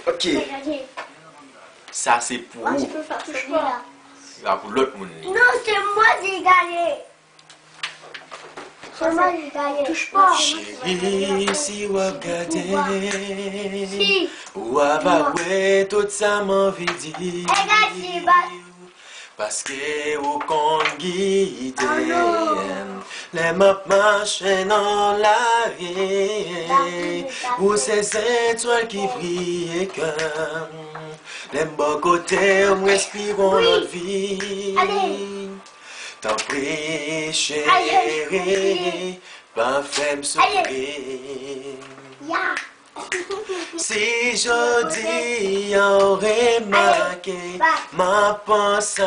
Ok. Ça c'est pour Moi, je vous. peux faire celui-là. Ça pour l'autre monde. Non, c'est moi qui ai gagné. C'est moi qui ai gagné. Touche pas. Chérie, si ou a gardé, Si. ou a avoué tout ça m'envie dit. Regarde, c'est bas. Parce que ou qu'on guide, Oh non. les maps marchent dans la vie, ou ces étoiles qui brillent comme les beaux côtés où respirons notre vie. Allez. T'en prie, Allez, chérie, pas fait me souffrir. Ya. Si je dis aurait marqué ma pensée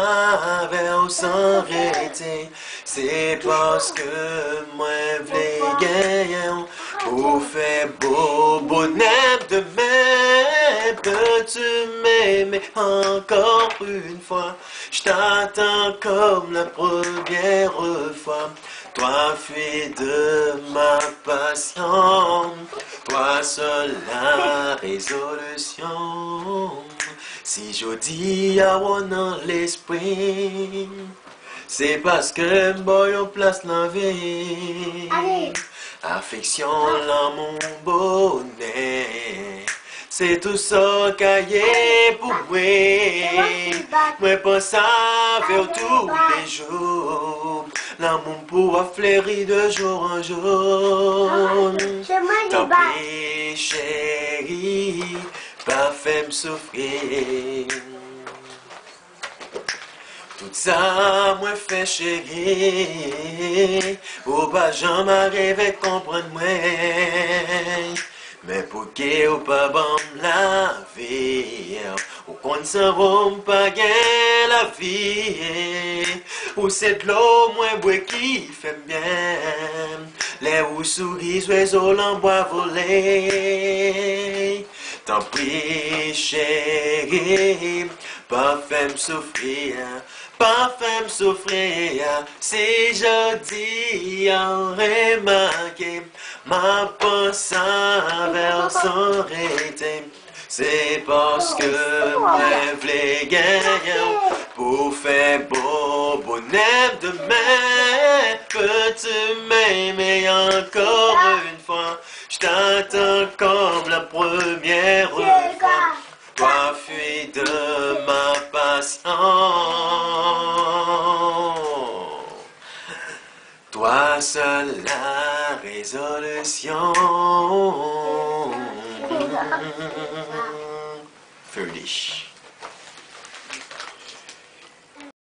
vers s'arrêter, c'est parce que moi v'lais gagner pour faire beau bonheur demain. Peux-tu m'aimer encore une fois? Je t'attends comme la première fois. Toi, fille de ma passion, toi seul la résolution. Si je dis à dans l'esprit, c'est parce que boy on place la vie. Allez. Affection, l'amour, bonheur. C'est tout ça cahier pour moi. Moi pense à vers tous les jours. L'amour pourra fleurir de jour en jour. C'est moi qui Tant bats. pis, chérie, pas fait me souffrir. Tout ça, moi fait chérie, ou pas j'en m'arrive à comprendre moi. Mais pour que ou pas bon la vie, ou qu'on ne s'en pas gain la vie, ou c'est de l'eau moins bois qui fait bien, les ou souris, oiseaux l'envoie voler. Tant pis, chérie, pas fait me souffrir, pas fait me souffrir. Si je dis en remarquer ma pensée vers son rété, c'est parce que moi v'lais gagner pour faire beau bonheur demain. Peux-tu m'aimer encore une fois? Je t'attends comme la première fois. Toi, fille de ma passion. Toi seul la résolution. Foolish.